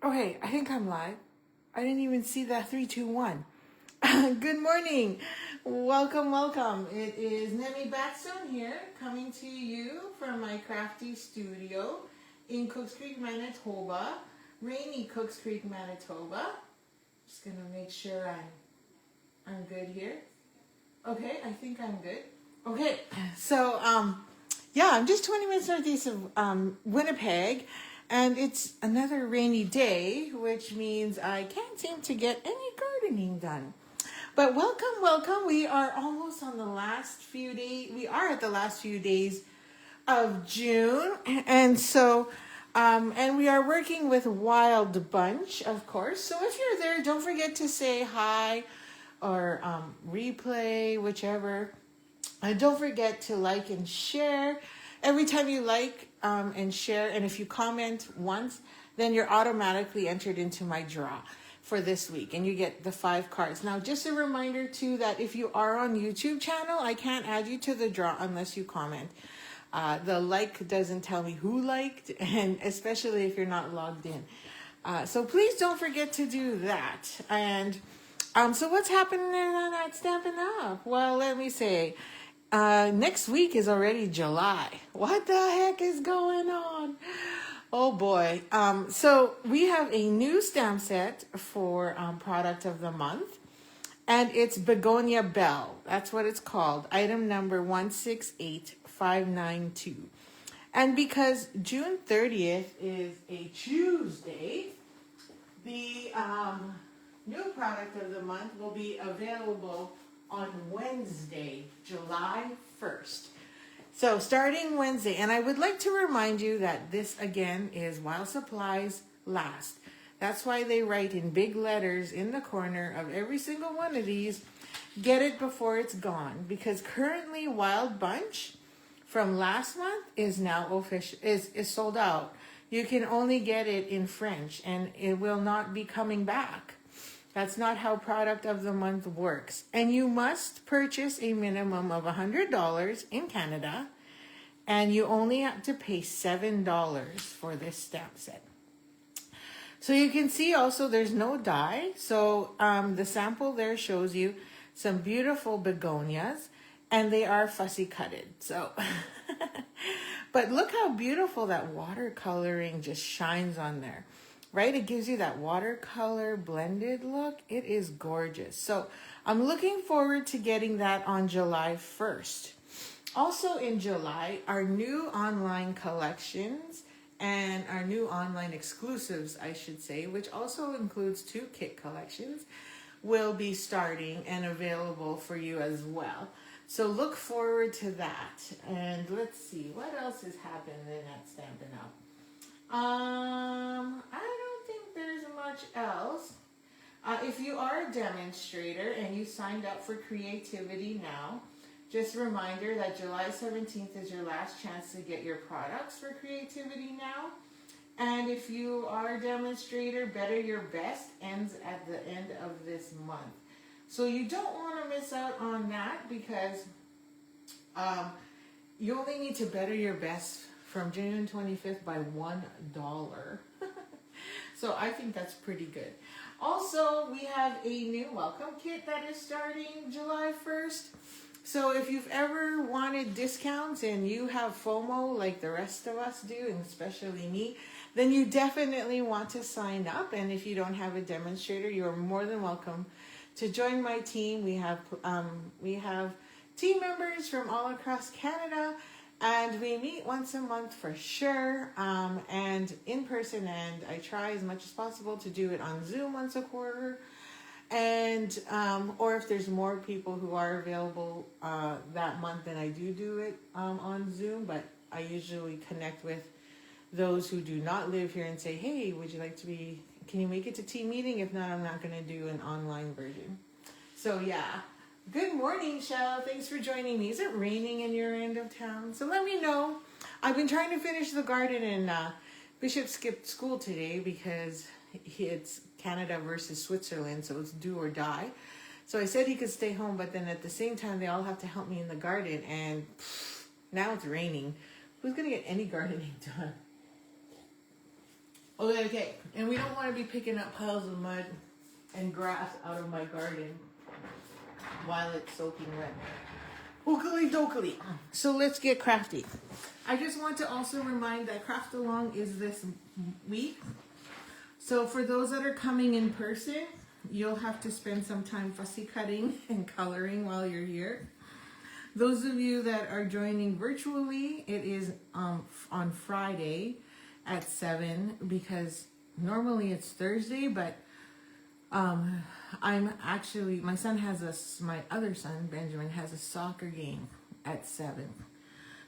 Okay, I think I'm live. I didn't even see that 3, 2, 1. Good morning. Welcome. It is Nemi Batstone here, coming to you from my crafty studio in Cooks Creek, Manitoba. Rainy Cooks Creek, Manitoba. Just gonna make sure I'm good here. Okay, I think I'm good. Okay, so yeah, I'm just 20 minutes northeast of Winnipeg, and it's another rainy day, which means I can't seem to get any gardening done. But welcome. We are almost on the last few days. We are at the last few days of June, and so and we are working with Wild Bunch, of course. So if you're there, don't forget to say hi or replay, whichever. And don't forget to like and share. Every time you like and share, and if you comment once, then you're automatically entered into my draw for this week, and you get the 5 cards. Now, just a reminder too that if you are on YouTube channel, I can't add you to the draw unless you comment. The like doesn't tell me who liked, and especially if you're not logged in. So please don't forget to do that. And so what's happening at Stampin Up? Well, let me say, next week is already July. What the heck is going on? Oh boy. So we have a new stamp set for product of the month, and it's Begonia Bell. That's what it's called. Item number 168592. And because June 30th is a Tuesday, the new product of the month will be available on Wednesday, July 1st. So starting Wednesday, and I would like to remind you that this again is while supplies last. That's why they write in big letters in the corner of every single one of these, get it before it's gone, because currently Wild Bunch from last month is now official, is sold out. You can only get it in French, and it will not be coming back. That's not how product of the month works. And you must purchase a minimum of $100 in Canada, and you only have to pay $7 for this stamp set. So you can see also there's no die. So the sample there shows you some beautiful begonias, and they are fussy cutted. So, but look how beautiful that watercoloring just shines on there. Right? It gives you that watercolor blended look. It is gorgeous. So I'm looking forward to getting that on July 1st. Also in July, our new online collections and our new online exclusives, I should say, which also includes 2 kit collections, will be starting and available for you as well. So look forward to that. And let's see, what else is happening at Stampin' Up? I don't think there's much else. If you are a demonstrator and you signed up for Creativity Now, just a reminder that July 17th is your last chance to get your products for Creativity Now. And if you are a demonstrator, Better Your Best ends at the end of this month. So you don't want to miss out on that, because you only need to better your best from June 25th by $1. So I think that's pretty good. Also, we have a new welcome kit that is starting July 1st. So if you've ever wanted discounts and you have FOMO like the rest of us do, and especially me, then you definitely want to sign up. And if you don't have a demonstrator, you are more than welcome to join my team. We have team members from all across Canada, and we meet once a month for sure, and in person, and I try as much as possible to do it on Zoom once a quarter, and or if there's more people who are available that month, then I do it on Zoom, but I usually connect with those who do not live here and say, hey, would you like to be, can you make it to team meeting? If not, I'm not going to do an online version. So yeah. Good morning, Shell. Thanks for joining me. Is it raining in your end of town? So let me know. I've been trying to finish the garden, and Bishop skipped school today because it's Canada versus Switzerland, so it's do or die. So I said he could stay home, but then at the same time, they all have to help me in the garden, and now it's raining. Who's going to get any gardening done? Okay. And we don't want to be picking up piles of mud and grass out of my garden while it's soaking wet. Ookily dokily. So let's get crafty. I just want to also remind that Craft Along is this week. So for those that are coming in person, you'll have to spend some time fussy cutting and coloring while you're here. Those of you that are joining virtually, it is on Friday at 7 because normally it's Thursday, but I'm actually, my other son, Benjamin, has a soccer game at 7.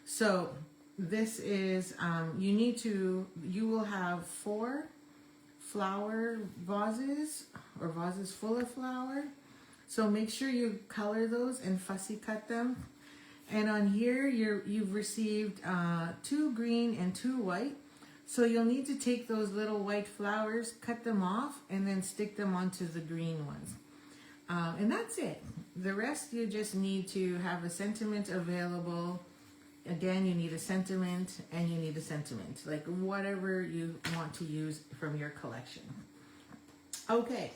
So this is, you will have 4 flower vases or vases full of flower. So make sure you color those and fussy cut them. And on here, you've received 2 green and 2 white. So you'll need to take those little white flowers, cut them off, and then stick them onto the green ones. And that's it. The rest, you just need to have a sentiment available. Again, you need a sentiment and you need a sentiment. Like whatever you want to use from your collection. Okay,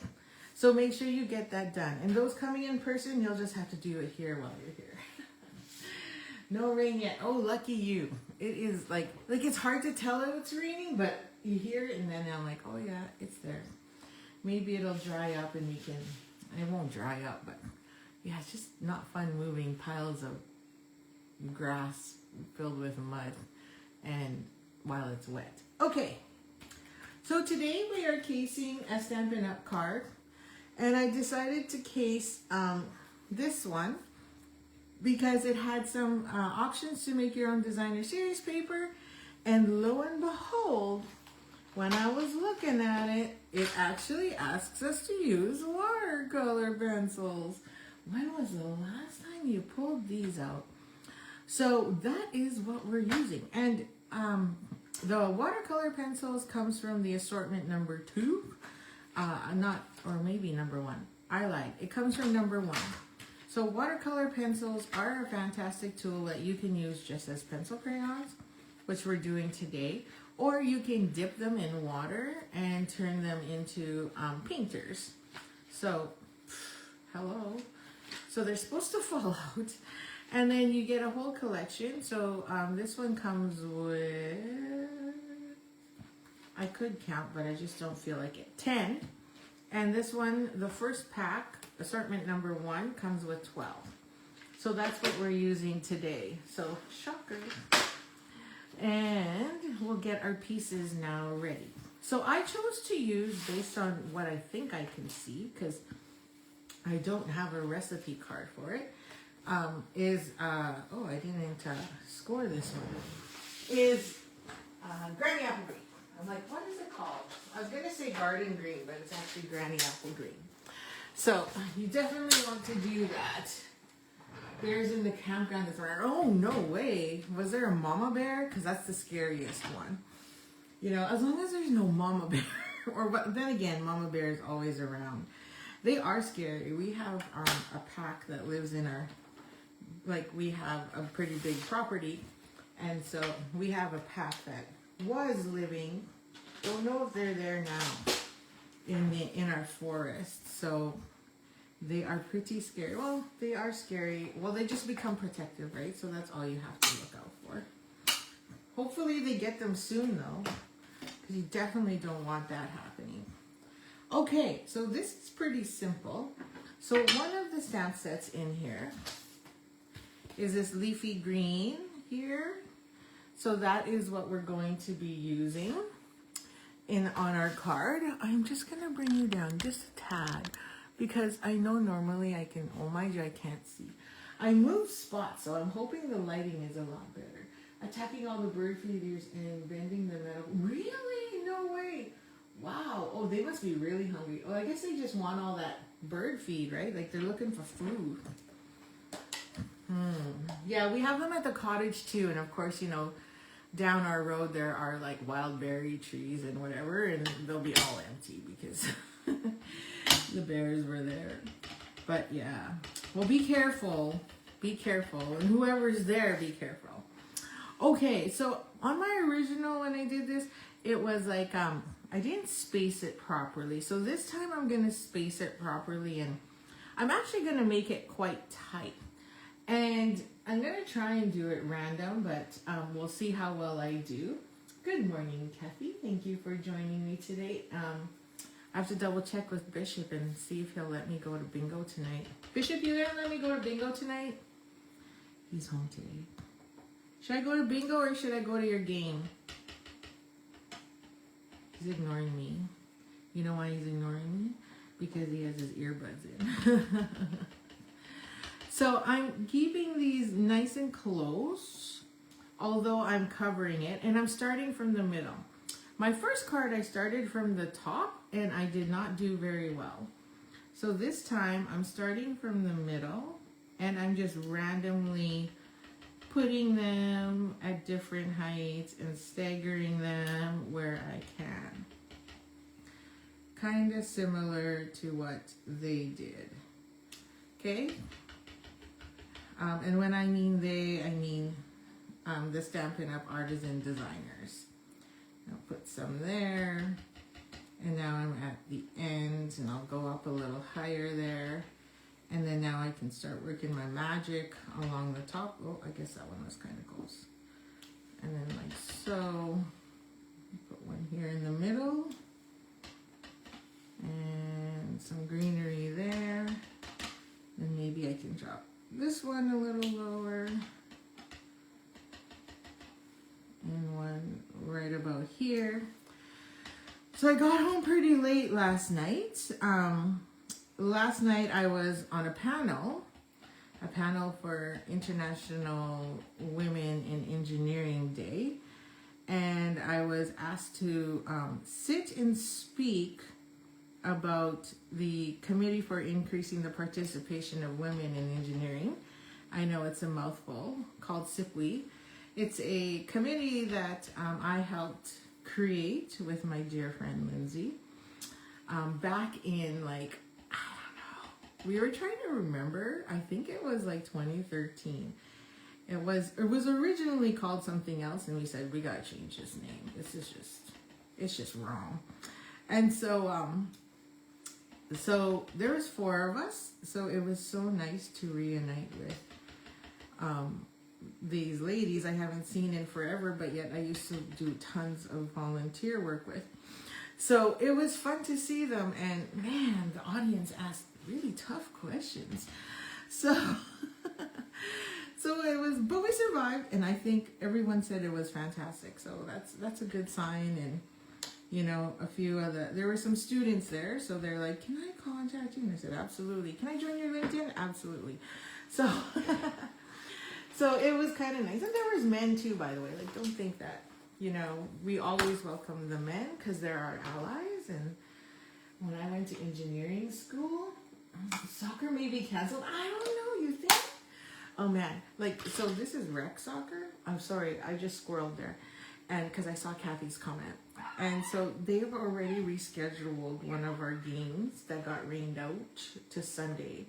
so make sure you get that done. And those coming in person, you'll just have to do it here while you're here. No rain yet. Oh, lucky you. It is like it's hard to tell if it's raining, but you hear it and then I'm like, oh yeah, it's there. Maybe it'll dry up and it won't dry up, but yeah, it's just not fun moving piles of grass filled with mud and while it's wet. Okay, so today we are casing a Stampin' Up card, and I decided to case this one because it had some options to make your own designer series paper, and lo and behold, when I was looking at it, it actually asks us to use watercolor pencils. When was the last time you pulled these out? So that is what we're using. And the watercolor pencils comes from the assortment number 2. Or maybe number 1. I lied. It comes from number 1. So watercolor pencils are a fantastic tool that you can use just as pencil crayons, which we're doing today. Or you can dip them in water and turn them into painters. So, hello. So they're supposed to fall out. And then you get a whole collection. So this one comes with, I could count, but I just don't feel like it, 10. And this one, the first pack, assortment number 1, comes with 12. So that's what we're using today. So, shocker. And we'll get our pieces now ready. So I chose to use, based on what I think I can see, because I don't have a recipe card for it, I didn't score this one, is Granny Apple Green. I'm like, what is it called? I was going to say Garden Green, but it's actually Granny Apple Green. So you definitely want to do that. Bears in the campground is around. Oh, no way. Was there a mama bear? Because that's the scariest one. You know, as long as there's no mama bear. Then again, mama bear is always around. They are scary. We have a pack that lives in our, we have a pretty big property. And so we have a pack that was living. Don't know if they're there now in our forest. So they are pretty scary. Well, they are scary. Well, they just become protective, right? So that's all you have to look out for. Hopefully they get them soon, though, because you definitely don't want that happening. Okay, so this is pretty simple. So one of the stamp sets in here is this leafy green here. So that is what we're going to be using on our card. I'm just going to bring you down just a tad, because I know normally I can, oh my God, I can't see. I moved spots, so I'm hoping the lighting is a lot better. Attacking all the bird feeders and bending the metal. Really? No way. Wow. Oh, they must be really hungry. Oh, I guess they just want all that bird feed, right? Like they're looking for food. Yeah, we have them at the cottage too. And of course, you know, down our road there are like wild berry trees and whatever, and they'll be all empty because the bears were there. But yeah, well, be careful. Be careful. And whoever's there, be careful. Okay, so on my original, when I did this, it was like, I I didn't space it properly. So this time I'm going to space it properly, and I'm actually going to make it quite tight. And I'm going to try and do it random, but we'll see how well I do. Good morning, Kathy. Thank you for joining me today. I have to double check with Bishop and see if he'll let me go to bingo tonight. Bishop, you gonna let me go to bingo tonight? He's home today. Should I go to bingo or should I go to your game? He's ignoring me. You know why he's ignoring me? Because he has his earbuds in. So I'm keeping these nice and close, although I'm covering it, and I'm starting from the middle. My first card I started from the top and I did not do very well. So this time I'm starting from the middle and I'm just randomly putting them at different heights and staggering them where I can. Kind of similar to what they did. Okay? And when I mean they, I mean the Stampin' Up! Artisan designers. I'll put some there. And now I'm at the end and I'll go up a little higher there. And then now I can start working my magic along the top. Oh, I guess that one was kind of close. And then like so. Put one here in the middle. And some greenery there. Then maybe I can drop this one a little lower. And one right about here. So I got home pretty late last night. Last night I was on a panel for International Women in Engineering Day. And I was asked to sit and speak about the Committee for Increasing the Participation of Women in Engineering. I know it's a mouthful, called CIPWE. It's a committee that I helped create with my dear friend Lindsay back in like, I don't know, we were trying to remember, I think it was like 2013. It was originally called something else and we said we gotta change this name. It's just wrong. And so there was 4 of us, so it was so nice to reunite with these ladies I haven't seen in forever, but yet I used to do tons of volunteer work with. So it was fun to see them, and man, the audience asked really tough questions. So it was, but we survived, and I think everyone said it was fantastic. So that's a good sign. And you know, there were some students there, so they're like, "Can I contact you?" And I said, "Absolutely." "Can I join your LinkedIn?" "Absolutely." So. So it was kind of nice. And there was men too, by the way. Like, don't think that, you know, we always welcome the men because they're our allies. And when I went to engineering school, soccer may be canceled. I don't know, you think? Oh man, like, so this is rec soccer. I'm sorry, I just squirreled there. And because I saw Kathy's comment. And so they've already rescheduled one of our games that got rained out to Sunday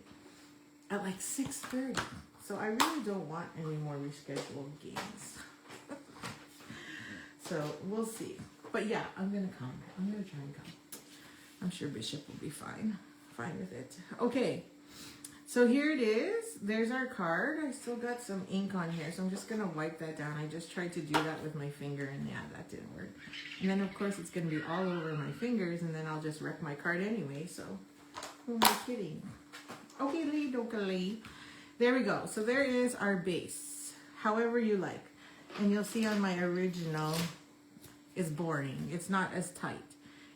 at like 6:30. So I really don't want any more rescheduled games. So we'll see. But yeah, I'm going to come. I'm going to try and come. I'm sure Bishop will be fine with it. Okay, so here it is. There's our card. I still got some ink on here, so I'm just going to wipe that down. I just tried to do that with my finger, and yeah, that didn't work. And then, of course, it's going to be all over my fingers, and then I'll just wreck my card anyway, so who am I kidding? Okay, dokey. There we go. So there is our base, however you like. And you'll see on my original, it's boring. It's not as tight.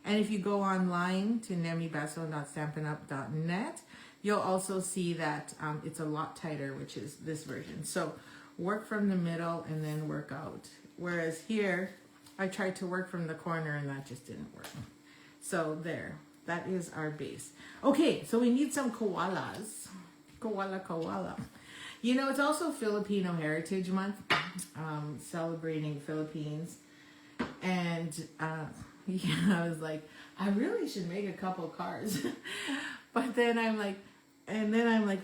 And if you go online to nemibasso.stampinup.net, you'll also see that it's a lot tighter, which is this version. So work from the middle and then work out. Whereas here, I tried to work from the corner and that just didn't work. So there, that is our base. Okay, so we need some koalas. Koala. You know, it's also Filipino Heritage Month, celebrating Philippines. And yeah, I was like, I really should make a couple cards. But then I'm like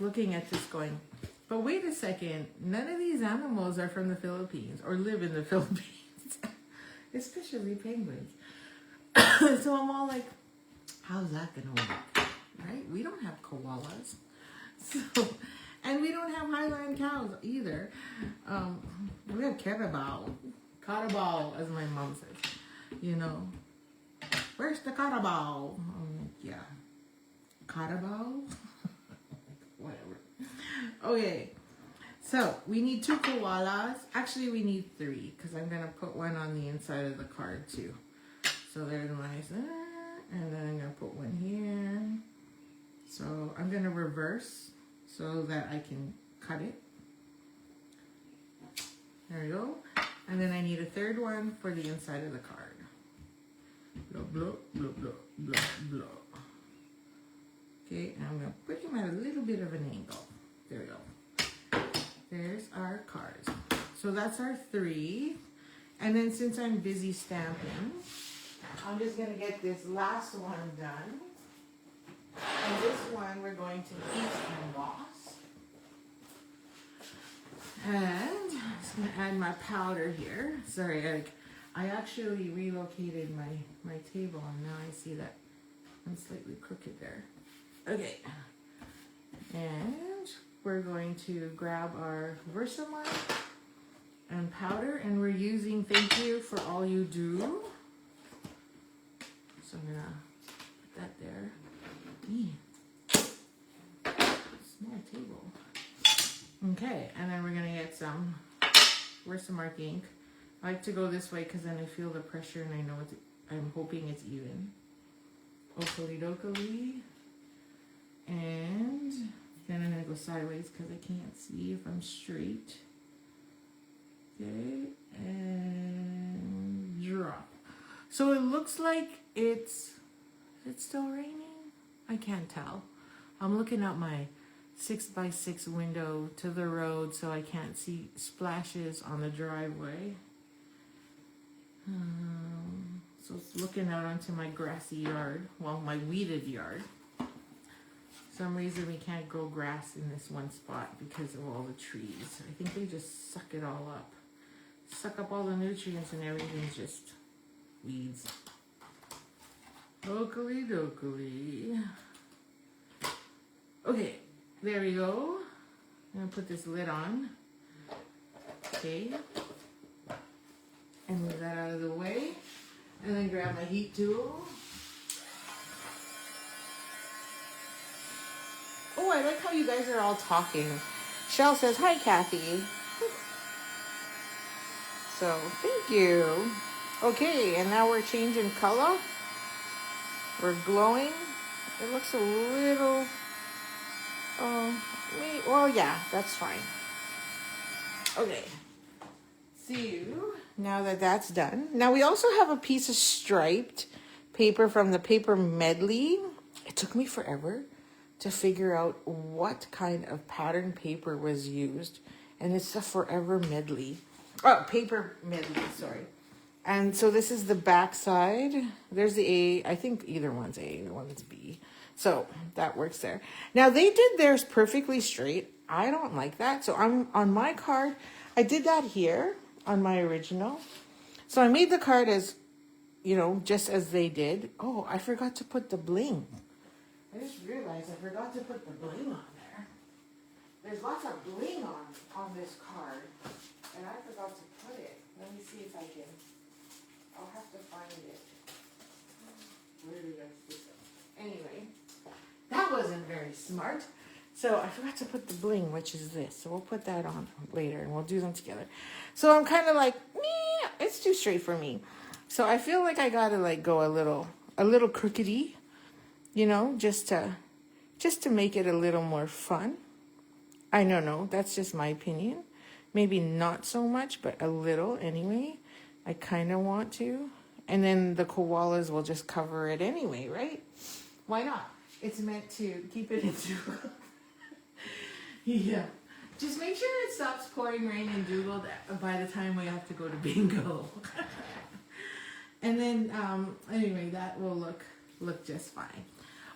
looking at this going, but wait a second, none of these animals are from the Philippines or live in the Philippines, especially penguins. So I'm all like, how's that gonna work? Right? We don't have koalas. So, and we don't have Highland cows either. We have carabao, as my mom says. You know, where's the carabao? Yeah, carabao. Whatever. Okay, so we need 2 koalas. Actually, we need 3 because I'm gonna put one on the inside of the card too. So there's my, and then I'm gonna put one here. So I'm gonna reverse so that I can cut it. There we go. And then I need a 3rd one for the inside of the card. Blow, blow, blow, blow, blow, blow. Okay, and I'm gonna put him at a little bit of an angle. There we go. There's our cards. So that's our 3. And then since I'm busy stamping, I'm just gonna get this last one done. And this one we're going to heat emboss. And I'm just gonna add my powder here. Sorry, I actually relocated my table and now I see that I'm slightly crooked there. Okay. And we're going to grab our Versamark and powder, and we're using Thank You for All You Do. So I'm gonna put that there. Small table. Okay, and then we're gonna get some Versamark ink. I like to go this way because then I feel the pressure and I know I'm hoping it's even. Okali dokali. And then I'm gonna go sideways because I can't see if I'm straight. Okay, and drop. So it looks like is it still raining? I can't tell. I'm looking out my 6x6 window to the road so I can't see splashes on the driveway. So it's looking out onto my grassy yard, well, my weeded yard. For some reason we can't grow grass in this one spot because of all the trees. I think they just suck it all up. Suck up all the nutrients and everything's just weeds. Okali dokali. Okay, there we go. I'm gonna put this lid on. Okay. And move that out of the way. And then grab my heat tool. Oh, I like how you guys are all talking. Shell says, hi, Kathy. So, thank you. Okay, and now we're changing color. We're glowing. It looks a little, well, yeah, that's fine. Okay. See you. Now that that's done. Now we also have a piece of striped paper from the paper medley. It took me forever to figure out what kind of pattern paper was used. And it's the Forever Medley. Oh, paper medley, sorry. And so this is the back side. There's the A. I think either one's A, the one's B. So that works there. Now they did theirs perfectly straight. I don't like that. So I'm on my card. I did that here on my original. So I made the card as, you know, just as they did. Oh, I forgot to put the bling. I just realized I forgot to put the bling on there. There's lots of bling on this card. And I forgot to put it. Let me see if I can. I'll have to find it. Where did I stick it? Anyway, that wasn't very smart. So I forgot to put the bling, which is this. So we'll put that on later and we'll do them together. So I'm kind of like, it's too straight for me. So I feel like I gotta like go a little crookedy, you know, just to make it a little more fun. I don't know, that's just my opinion. Maybe not so much, but a little anyway. I kind of want to. And then the koalas will just cover it anyway, right? Why not? It's meant to keep it into... Yeah. Just make sure it stops pouring rain in Dougal by the time we have to go to bingo. And then, anyway, that will look just fine.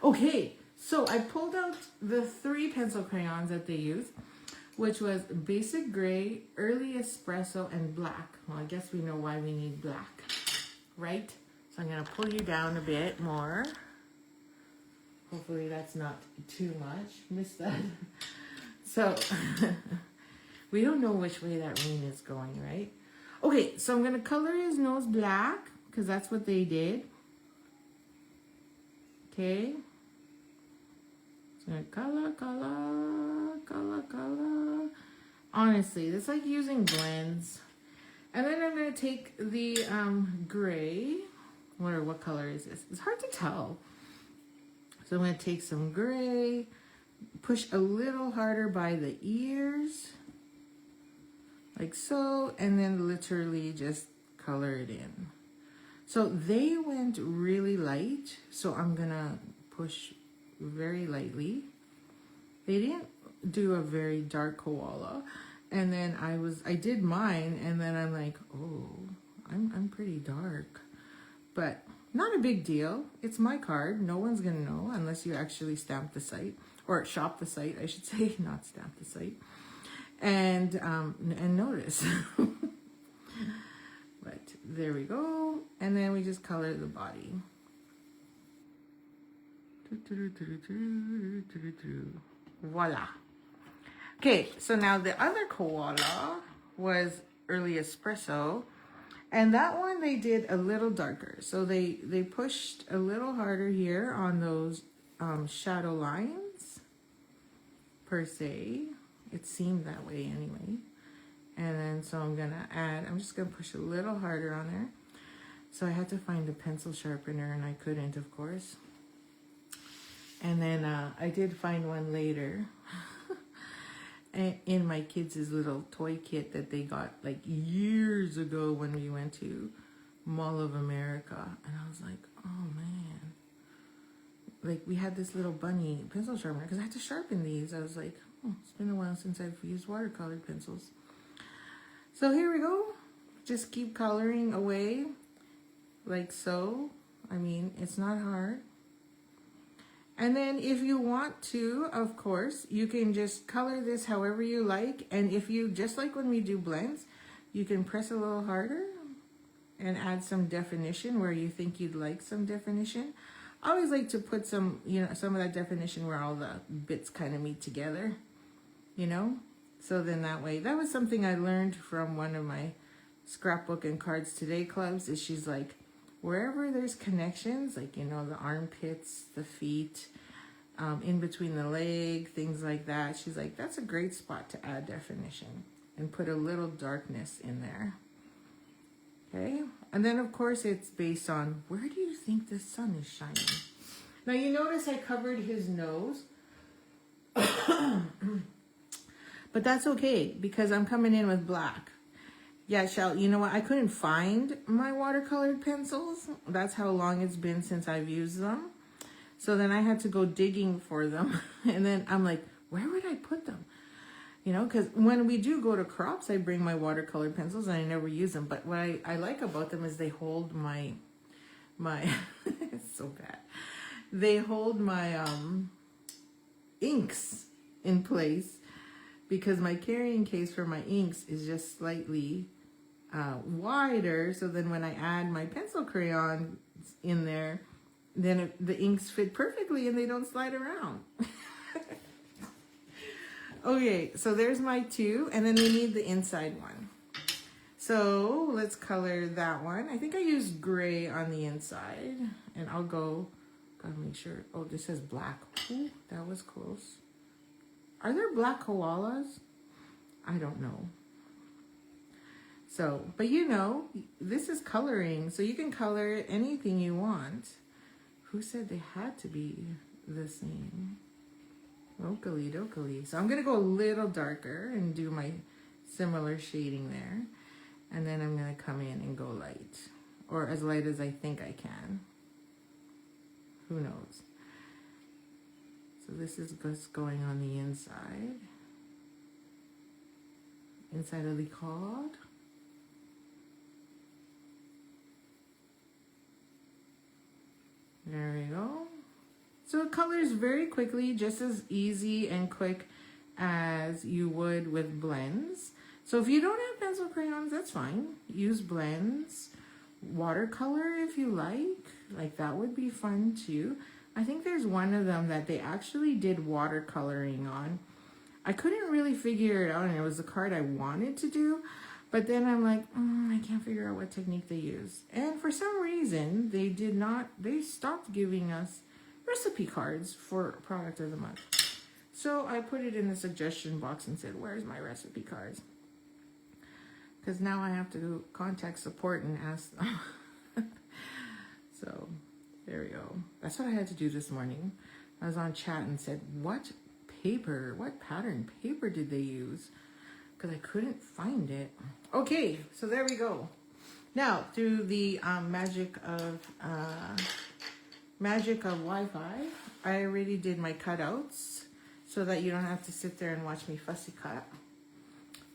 Okay, so I pulled out the 3 pencil crayons that they use, which was Basic Gray, Early Espresso, and Black. Well, I guess we know why we need black, right? So So I'm going to pull you down a bit more. Hopefully that's not too much. Missed that. So, we don't know which way that rain is going, right? Okay, so I'm going to color his nose black, because that's what they did. Okay. So I'm going to color. Honestly, it's like using blends. And then I'm going to take the gray. I wonder what color is this? It's hard to tell. So I'm going to take some gray, push a little harder by the ears, like so, and then literally just color it in. So they went really light, so I'm going to push very lightly. They didn't do a very dark koala. And then I did mine, and then I'm like, oh, I'm pretty dark. But not a big deal. It's my card. No one's going to know unless you actually stamp the site. Or shop the site, I should say, not stamp the site. And notice. But there we go. And then we just color the body. Voila. Okay, so now the other koala was early espresso, and that one they did a little darker. So they pushed a little harder here on those shadow lines, per se. It seemed that way anyway. And then so I'm just gonna push a little harder on there. So I had to find a pencil sharpener, and I couldn't, of course. And then I did find one later. In my kids' little toy kit that they got like years ago when we went to Mall of America. And I was like, oh man. Like we had this little bunny pencil sharpener because I had to sharpen these. I was like, oh, it's been a while since I've used watercolored pencils. So here we go. Just keep coloring away like so. I mean, it's not hard. And then if you want to, of course, you can just color this however you like. And if you, just like when we do blends, you can press a little harder and add some definition where you think you'd like some definition. I always like to put some, some of that definition where all the bits kind of meet together, So then that way, that was something I learned from one of my scrapbook and cards today clubs, is she's like, wherever there's connections, like, the armpits, the feet, in between the leg, things like that. She's like, that's a great spot to add definition and put a little darkness in there. Okay. And then of course it's based on, where do you think the sun is shining? Now you notice I covered his nose, but that's okay because I'm coming in with black. Yeah, you know what? I couldn't find my watercolored pencils. That's how long it's been since I've used them. So then I had to go digging for them. And then I'm like, where would I put them? Because when we do go to crops, I bring my watercolored pencils and I never use them. But what I like about them is they hold my it's so bad. They hold my inks in place because my carrying case for my inks is just slightly wider, so then when I add my pencil crayons in there, then the inks fit perfectly and they don't slide around. Okay, so there's my two, and then we need the inside one. So let's color that one. I think I used gray on the inside, and I'll gotta make sure. Oh, this says black. Ooh, that was close. Are there black koalas? I don't know. So, but this is coloring, so you can color anything you want. Who said they had to be the same? Oakley dokley. So I'm going to go a little darker and do my similar shading there. And then I'm going to come in and go light. Or as light as I think I can. Who knows? So this is just going on the inside. Inside of the card. There we go. So it colors very quickly, just as easy and quick as you would with blends. So if you don't have pencil crayons, that's fine. Use blends watercolor if you like that would be fun too. I think there's one of them that they actually did watercoloring on. I couldn't really figure it out, and it was the card I wanted to do, but then I'm like, I can't figure out what technique they use. And for some reason, they stopped giving us recipe cards for product of the month. So I put it in the suggestion box and said, where's my recipe cards? Because now I have to contact support and ask them. So there we go. That's what I had to do this morning. I was on chat and said, what pattern paper did they use? Because I couldn't find it. Okay, so there we go. Now, through the magic of Wi-Fi, I already did my cutouts so that you don't have to sit there and watch me fussy cut.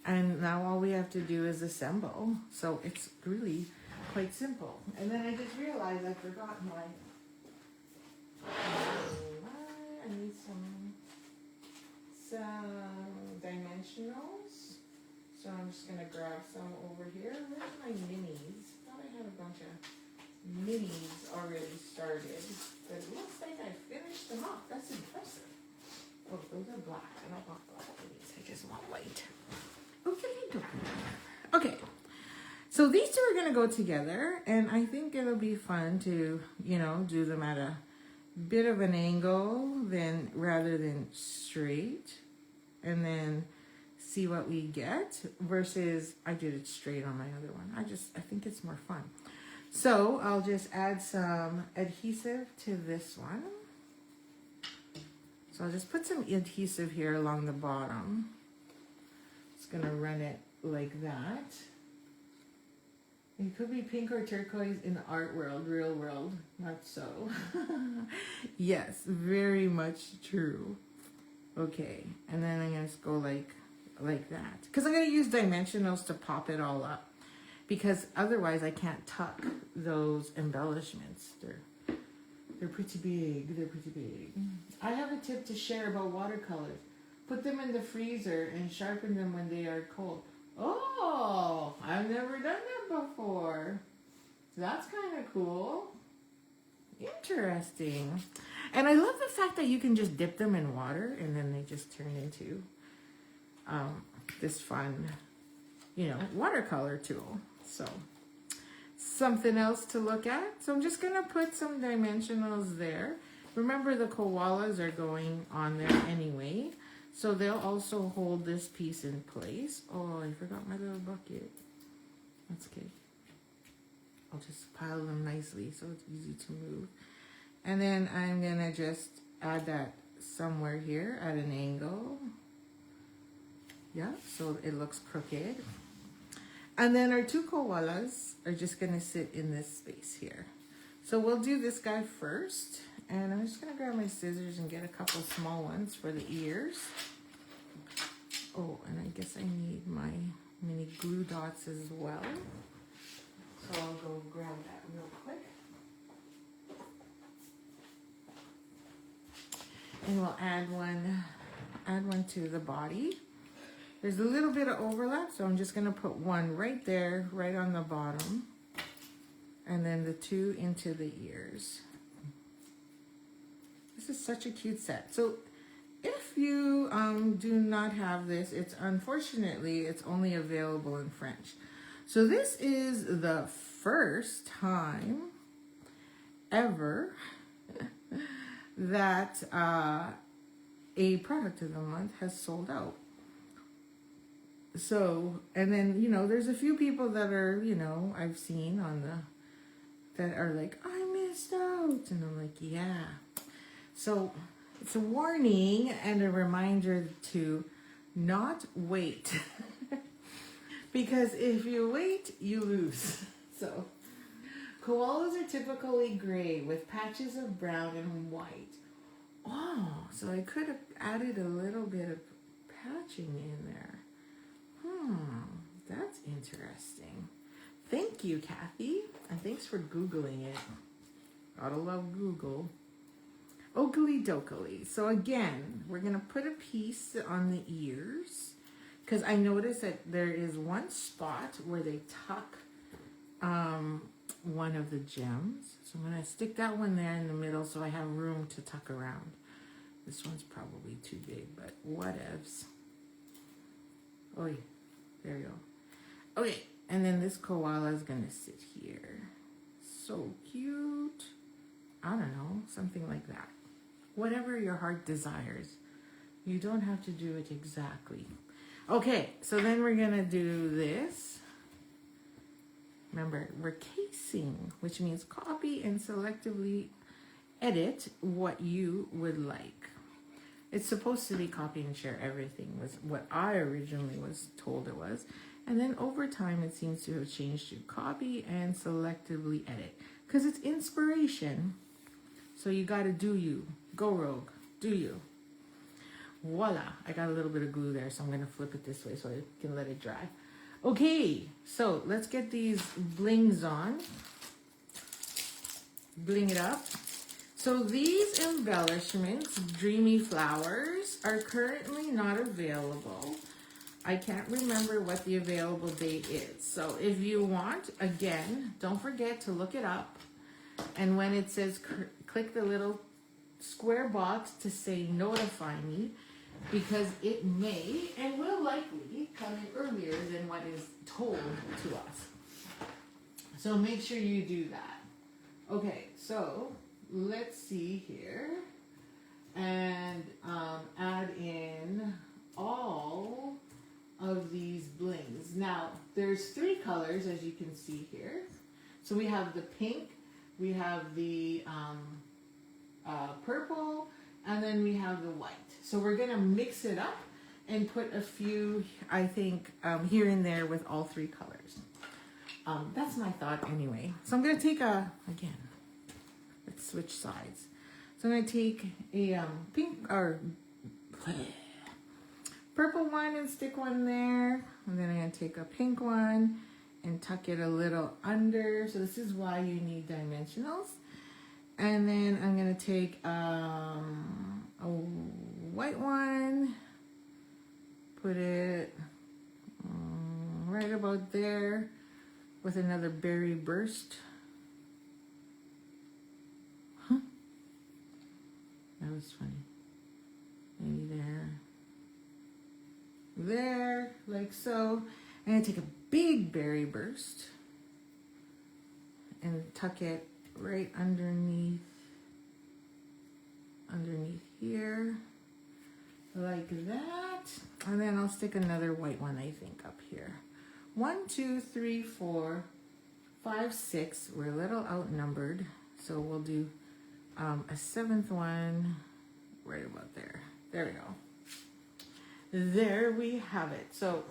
And now all we have to do is assemble. So it's really quite simple. And then I just realized I forgot my... I need some dimensionals. So I'm just going to grab some over here. Where's my minis? I thought I had a bunch of minis already started. But it looks like I finished them off. That's impressive. Oh, those are black. I don't want black minis. I just want white. Okay, so these two are going to go together, and I think it'll be fun to, do them at a bit of an angle rather than straight, and then see what we get versus I did it straight on my other one. I think it's more fun. So I'll just add some adhesive to this one. So I'll just put some adhesive here along the bottom. Just gonna run it like that. It could be pink or turquoise in the art world, real world, not so. Yes, very much true. Okay, and then I'm gonna just go like that. Because I'm gonna use dimensionals to pop it all up. Because otherwise I can't tuck those embellishments. They're pretty big, I have a tip to share about watercolors. Put them in the freezer and sharpen them when they are cold. Oh, I've never done that before. That's kind of cool. Interesting. And I love the fact that you can just dip them in water and then they just turn into this fun, watercolor tool. So something else to look at. So I'm just going to put some dimensionals there. Remember, the koalas are going on there anyway. So they'll also hold this piece in place. Oh, I forgot my little bucket. That's okay. I'll just pile them nicely so it's easy to move. And then I'm going to just add that somewhere here at an angle. Yeah, so it looks crooked. And then our two koalas are just going to sit in this space here. So we'll do this guy first. And I'm just going to grab my scissors and get a couple small ones for the ears. Oh, and I guess I need my mini glue dots as well. So I'll go grab that real quick. And we'll add one to the body. There's a little bit of overlap, so I'm just going to put one right there, right on the bottom. And then the two into the ears. This is such a cute set. So if you do not have this, unfortunately it's only available in French. So this is the first time ever that a product of the month has sold out. So, and then, there's a few people that are, I've seen that are like, I missed out. And I'm like, yeah. So it's a warning and a reminder to not wait. Because if you wait, you lose. So koalas are typically gray with patches of brown and white. Oh, so I could have added a little bit of patching in there. That's interesting. Thank you, Kathy. And thanks for Googling it. Gotta love Google. Oakley dokley. So again, we're going to put a piece on the ears. Because I noticed that there is one spot where they tuck one of the gems. So I'm going to stick that one there in the middle so I have room to tuck around. This one's probably too big, but whatevs. Oh, yeah. There you go. Okay, and then this koala is going to sit here. So cute. I don't know, something like that. Whatever your heart desires. You don't have to do it exactly. Okay, so then we're going to do this. Remember, we're casing, which means copy and selectively edit what you would like. It's supposed to be copy and share everything, was what I originally was told it was. And then over time, it seems to have changed to copy and selectively edit. Because it's inspiration. So you got to do you. Go rogue. Do you. Voila. I got a little bit of glue there, so I'm going to flip it this way so I can let it dry. Okay, so let's get these blings on. Bling it up. So these embellishments, Dreamy Flowers, are currently not available. I can't remember what the available date is. So if you want, again, don't forget to look it up. And when it says click the little square box to say notify me, because it may and will likely come in earlier than what is told to us. So make sure you do that. Okay, so let's see here. And add in all of these blings. Now, there's 3 colors, as you can see here. So we have the pink, we have the purple, and then we have the white. So we're going to mix it up and put a few, I think, here and there with all 3 colors. That's my thought anyway. So I'm going to take again, let's switch sides. So I'm going to take a pink or purple one and stick one there. And then I'm going to take a pink one and tuck it a little under. So this is why you need dimensionals. And then I'm going to take a white one, put it right about there with another berry burst. Huh? That was funny. Maybe there, like so. I'm going to take a big berry burst and tuck it right underneath here, like that. And then I'll stick another white one, I think, up here. 1, 2, 3, 4, 5, 6. We're a little outnumbered, so we'll do a 7th one right about there. There we go. There we have it. So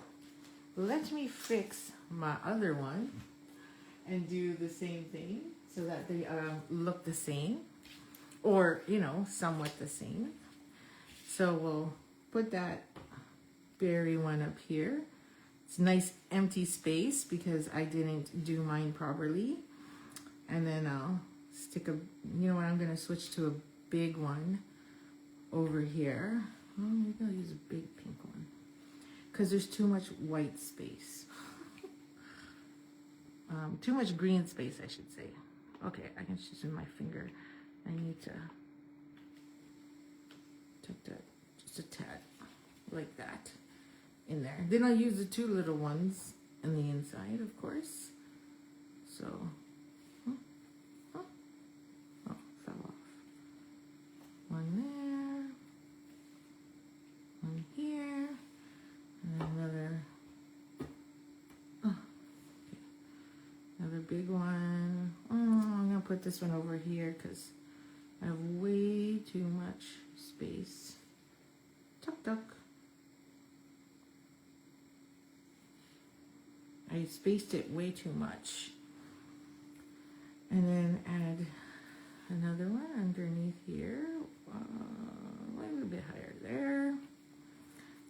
let me fix my other one and do the same thing so that they look the same, or, you know, somewhat the same. So we'll put that berry one up here. It's nice empty space because I didn't do mine properly. And then I'll stick you know what, I'm going to switch to a big one over here. Oh, maybe I'll use a big pink one because there's too much white space. Too much green space, I should say. Okay, I can just use my finger. I need to tuck that just a tad, like that, in there. Then I'll use the 2 little ones in the inside, of course. So, oh, fell off. One there, one here, and another. Another big one. Oh, I'm going to put this one over here because I have way too much space. Tuck, tuck. I spaced it way too much. And then add another one underneath here. A little bit higher there.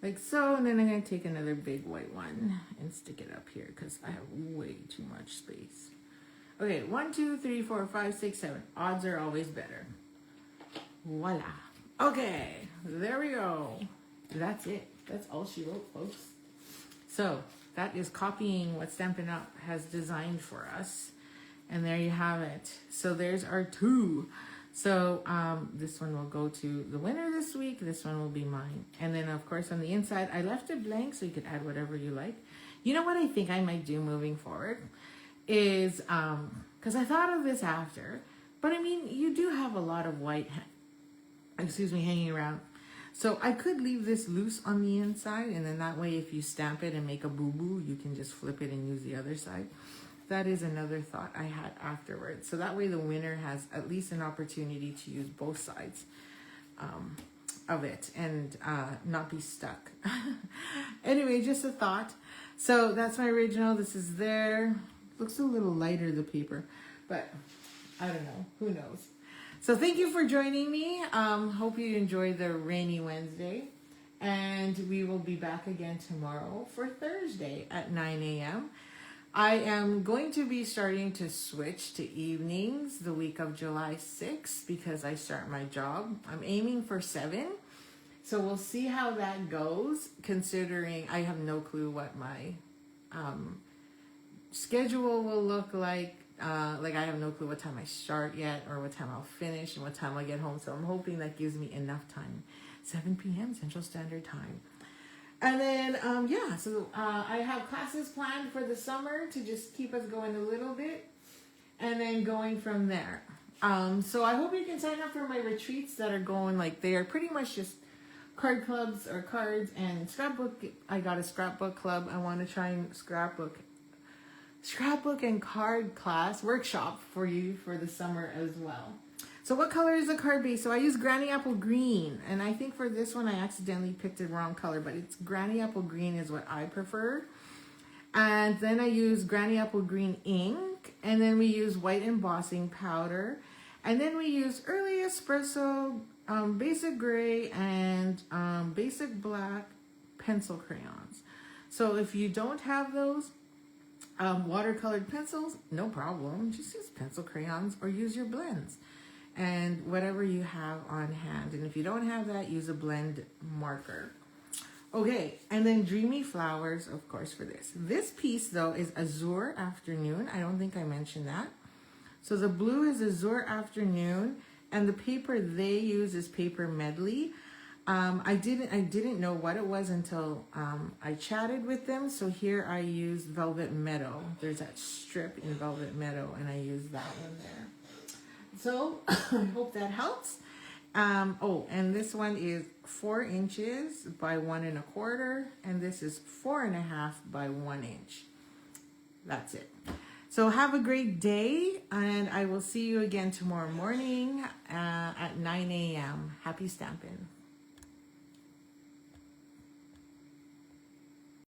Like so, and then I'm going to take another big white one and stick it up here because I have way too much space. Okay, 1, 2, 3, 4, 5, 6, 7. Odds are always better. Voila. Okay, there we go. That's it. That's all she wrote, folks. So that is copying what Stampin' Up has designed for us. And there you have it. So there's our 2. So this one will go to the winner this week. This one will be mine. And then, of course, on the inside, I left it blank so you could add whatever you like. You know what I think I might do moving forward is, because I thought of this after, but I mean, you do have a lot of white, hanging around. So I could leave this loose on the inside, and then that way if you stamp it and make a boo-boo, you can just flip it and use the other side. That is another thought I had afterwards. So that way the winner has at least an opportunity to use both sides of it and not be stuck. Anyway, just a thought. So that's my original. This is there. Looks a little lighter, the paper, but I don't know. Who knows? So thank you for joining me. Hope you enjoyed the rainy Wednesday. And we will be back again tomorrow for Thursday at 9 a.m. I am going to be starting to switch to evenings the week of July 6th because I start my job. I'm aiming for 7. So we'll see how that goes, considering I have no clue what my schedule will look like. I have no clue what time I start yet or what time I'll finish and what time I'll get home. So I'm hoping that gives me enough time. 7 p.m. Central Standard Time. And then, I have classes planned for the summer to just keep us going a little bit and then going from there. So I hope you can sign up for my retreats that are going, they are pretty much just card clubs or cards and scrapbook. I got a scrapbook club. I want to try and scrapbook and card class workshop for you for the summer as well. So what color is the card base? So I use Granny Apple Green. And I think for this one, I accidentally picked the wrong color, but it's Granny Apple Green is what I prefer. And then I use Granny Apple Green ink. And then we use white embossing powder. And then we use Early Espresso, basic gray, and basic black pencil crayons. So if you don't have those watercolored pencils, no problem. Just use pencil crayons or use your blends. And whatever you have on hand. And if you don't have that, use a blend marker. Okay, and then Dreamy Flowers, of course, for this. This piece, though, is Azure Afternoon. I don't think I mentioned that. So the blue is Azure Afternoon, and the paper they use is Paper Medley. I didn't know what it was until I chatted with them. So here I used Velvet Meadow. There's that strip in Velvet Meadow, and I used that one there. So I hope that helps. And this one is 4 inches by 1 1/4, and this is 4 1/2 by 1 inch. That's it. So have a great day, and I will see you again tomorrow morning at 9 a.m. Happy stamping.